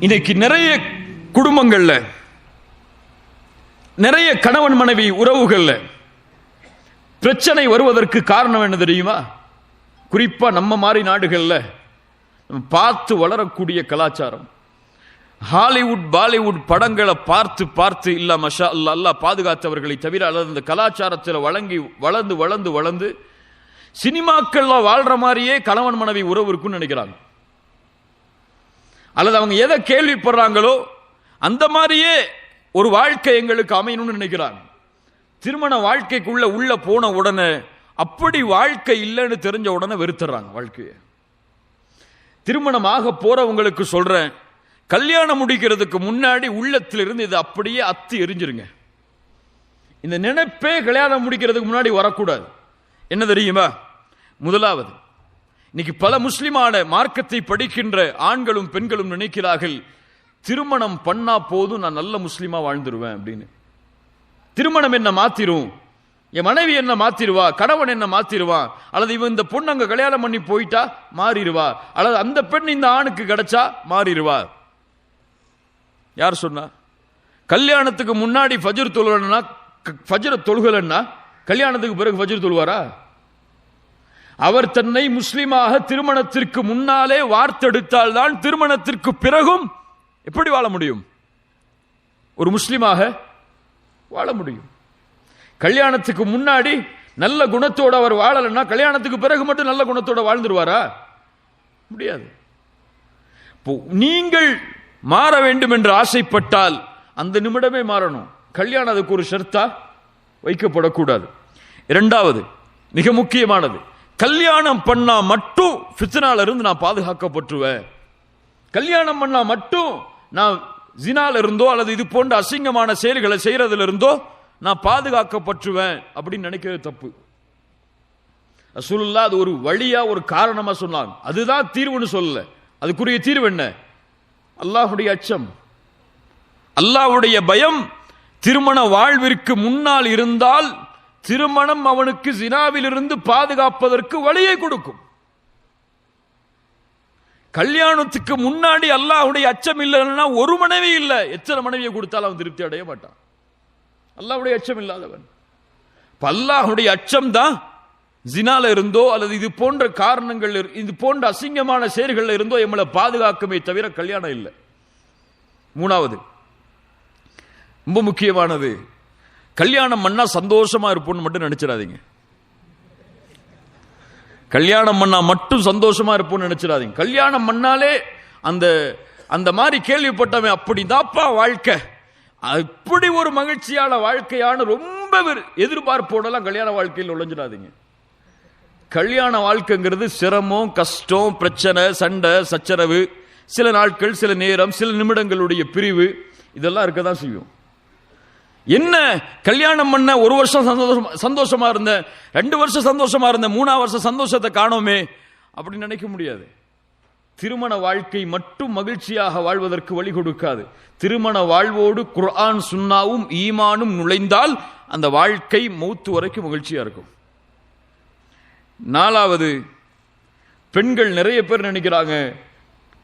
இன்னைக்கு நிறைய குடும்பங்கள்ல, நிறைய கணவன் மனைவி உறவுகள்ல பிரச்சனை வருவதற்கு காரணம் என்ன தெரியுமா? குறிப்பா நம்ம மாதிரி நாடுகள்ல பார்த்து வளரக்கூடிய கலாச்சாரம். ஹாலிவுட் பாலிவுட் படங்களை பார்த்து பார்த்து இல்ல மஷா அல்லா, அல்லாஹ் பாதுகாத்தவர்களை தவிர, அல்லது அந்த கலாச்சாரத்தில் வளர்ந்து வளர்ந்து வளர்ந்து சினிமாக்கள்ல வாழ்ற மாதிரியே கணவன் மனைவி உறவு இருக்குன்னு நினைக்கிறாங்க. அல்லது அவங்க எதை கேள்விப்படுறாங்களோ அந்த மாதிரியே ஒரு வாழ்க்கை எங்களுக்கு அமையணும்னு நினைக்கிறாங்க. திருமண வாழ்க்கைக்குள்ள உள்ள போன உடனே அப்படி வாழ்க்கை இல்லைன்னு தெரிஞ்ச உடனே வெறுத்துறாங்க வாழ்க்கையை. திருமணமாக போறவங்களுக்கு சொல்றேன், கல்யாணம் முடிக்கிறதுக்கு முன்னாடி உள்ளத்திலிருந்து இதை அப்படியே அத்து எரிஞ்சிருங்க. இந்த நினைப்பே கல்யாணம் முடிக்கிறதுக்கு முன்னாடி வரக்கூடாது. என்ன தெரியுமா? முதலாவது, இன்னைக்கு பல முஸ்லிமான மார்க்கத்தை படிக்கின்ற ஆண்களும் பெண்களும் நினைக்கிறார்கள், திருமணம் பண்ணா போதும் நான் நல்ல முஸ்லிமா வாழ்ந்துருவேன் அப்படின்னு. திருமணம் என்ன மாத்திரும், என் மனைவி என்ன மாத்திருவா, கணவன் என்ன மாத்திருவா, அல்லது இவன் இந்த பொண்ணு அங்க கல்யாணம் பண்ணி போயிட்டா மாறிடுவா, அல்லது அந்த பெண் இந்த ஆணுக்கு கிடைச்சா மாறிடுவா. யார் சொன்னா? கல்யாணத்துக்கு முன்னாடி ஃபஜ்ர் தொழுகலன்னா, ஃபஜ்ர் தொழுகலன்னா கல்யாணத்துக்கு பிறகு ஃபஜ்ர் தொழுவாரா? அவர் தன்னை முஸ்லிமாக திருமணத்திற்கு முன்னாலே வார்த்தெடுத்தால் தான் திருமணத்திற்கு பிறகும் எப்படி வாழ முடியும்? ஒரு முஸ்லிமாக வாழ முடியும். கல்யாணத்துக்கு முன்னாடி நல்ல குணத்தோடு அவர் வாழலன்னா கல்யாணத்துக்கு பிறகு மட்டும் நல்ல குணத்தோட வாழ்ந்துருவாரா? முடியாது. நீங்கள் மாற வேண்டும் என்று ஆசைப்பட்டால் அந்த நிமிடமே மாறணும். கல்யாணம் அதுக்கு ஒரு ஷர்த்தா வைக்கப்படக்கூடாது. இரண்டாவது, மிக முக்கியமானது, கல்யாணம் பண்ணா மட்டும் ஃபித்னால இருந்து நான் பாதுகாக்கப்பட்டுருவேன், கல்யாணம் பண்ணா மட்டும் நான் ஜினால இருந்தோ அல்லது இது போன்ற அசிங்கமான செயல்களை செய்யறதுல இருந்தோ நான் பாதுகாக்கப்பட்டுருவேன் அப்படின்னு நினைக்கிறது தப்பு. ரசூலுல்லாஹ் அது ஒரு வழியா ஒரு காரணமா சொன்னாங்க. அதுதான் தீர்வுன்னு சொல்லல. அதுக்குரிய தீர்வு என்ன? அல்லாஹ்வுடைய அச்சம், அல்லாஹ்வுடைய பயம். திருமண வாழ்விற்கு முன்னால் இருந்தால் திருமணம் அவனுக்கு ஜினாவிலிருந்து பாதுகாப்பதற்கு வழியை கொடுக்கும். கல்யாணத்துக்கு முன்னாடி அல்லாஹ்வுடைய அச்சம் இல்லைன்னா ஒரு மனைவி இல்ல, எத்தனை மனைவியை கொடுத்தாலும் அவன் திருப்தி அடைய மாட்டான். அல்லாஹ்வுடைய அச்சம் இல்லாதவன். அல்லாஹ்வுடைய அச்சம் தான் ஜினால இருந்தோ அல்லது இது போன்ற காரணங்கள், இது போன்ற அசிங்கமான செயல்கள் இருந்தோ எம்மளை பாதுகாக்குமே தவிர கல்யாணம் இல்லை. மூணாவது, ரொம்ப முக்கியமானது, கல்யாணம் பண்ணா சந்தோஷமா இருப்போம்னு மட்டும் நினைச்சிடாதீங்க. கல்யாணம் பண்ணா மட்டும் சந்தோஷமா இருப்போம்னு நினைச்சிடாதீங்க. கல்யாணம் பண்ணாலே அந்த அந்த மாதிரி கேள்விப்பட்டவன் அப்படிதாப்பா வாழ்க்கை, அப்படி ஒரு மகிழ்ச்சியான வாழ்க்கையான ரொம்ப எதிர்பார்ப்போடலாம் கல்யாண வாழ்க்கையில் நுழைஞ்சிடாதீங்க. கல்யாண வாழ்க்கைங்கிறது சிரமம், கஷ்டம், பிரச்சனை, சண்டை, சச்சரவு, சில நாட்கள், சில நேரம், சில நிமிடங்களுடைய பிரிவு, இதெல்லாம் இருக்கதான் செய்யும். என்ன கல்யாணம் பண்ண ஒரு வருஷம் சந்தோஷமா இருந்த, 2 வருஷம் சந்தோஷமா இருந்த, 3ஆவது வருஷம் சந்தோஷத்தை காணோமே அப்படி நினைக்க முடியாது. திருமண வாழ்க்கை மட்டும் மகிழ்ச்சியாக வாழ்வதற்கு வழி கொடுக்காது. திருமண வாழ்வோடு குர்ஆன் சுன்னாவும் ஈமானும் நுழைந்தால் அந்த வாழ்க்கை மௌத்து வரைக்கும் மகிழ்ச்சியா இருக்கும். 4வது, பெண்கள் நிறைய பேர் நினைக்கிறாங்க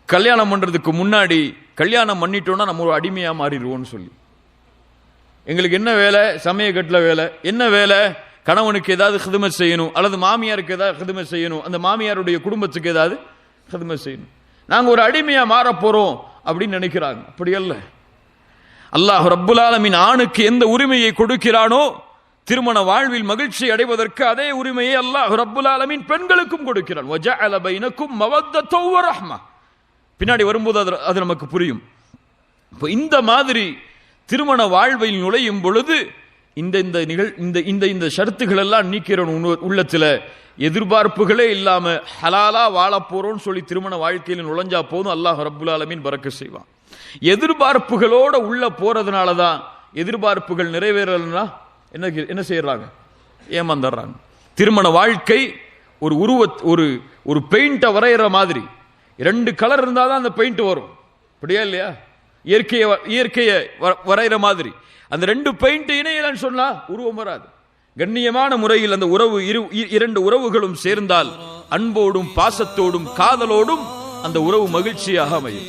கல்யாணம் பண்றதுக்கு முன்னாடி கல்யாணம் பண்ணிட்டோம்னா நம்ம ஒரு அடிமையா மாறிடுவோம்னு சொல்லி. எங்களுக்கு என்ன வேலை? சமயக்கட்டுல வேலை. என்ன வேலை? கணவனுக்கு ஏதாவது ஹிதுமத் செய்யணும், அல்லது மாமியாருக்கு ஏதாவது ஹிதுமத் செய்யணும், அந்த மாமியாருடைய குடும்பத்துக்கு ஏதாவது ஹிதுமத் செய்யணும். நாங்க ஒரு அடிமையா மாற போறோம் அப்படின்னு நினைக்கிறாங்க. அப்படி அல்ல. அல்லாஹ் ரப்புல் ஆலமீன் ஆணுக்கு எந்த உரிமையை கொடுக்கிறானோ திருமண வாழ்வில் மகிழ்ச்சி அடைவதற்கு அதே உரிமையை அல்லாஹ் ரப்புல் ஆலமீன் பெண்களுக்கும் கொடுக்கிறான். வஜஅல பைனக்கும் மவத்தத வ ரஹ்மா. பின்னாடி வரும்போது அது நமக்கு புரியும். இந்த மாதிரி திருமண வாழ்வில் நுழையும் பொழுது இந்த ஷரத்துகள் எல்லாம் நீக்கிறோம். உள்ளத்துல எதிர்பார்ப்புகளே இல்லாம ஹலாலா வாழ போறோம்னு சொல்லி திருமண வாழ்க்கையில் நுழைஞ்சா போதும், அல்லாஹ் ரப்புல் ஆலமீன் பரக்கத் செய்வான். எதிர்பார்ப்புகளோட உள்ள போறதுனாலதான் எதிர்பார்ப்புகள் நிறைவேறலன்னா என்ன செய்யறாங்க? ஏமாந்துடுறாங்க. திருமண வாழ்க்கை ஒரு பெயிண்ட வரைகிற மாதிரி 2 கலர் இருந்தாதான் அந்த பெயிண்ட் வரும். அப்படியா இல்லையா? இயற்கையை வரைகிற மாதிரி அந்த 2 பெயிண்ட் இணையலன்னு சொன்னா உருவம் வராது. கண்ணியமான முறையில் அந்த உறவு 2 உறவுகளும் சேர்ந்தால் அன்போடும் பாசத்தோடும் காதலோடும் அந்த உறவு மகிழ்ச்சியாக அமையும்.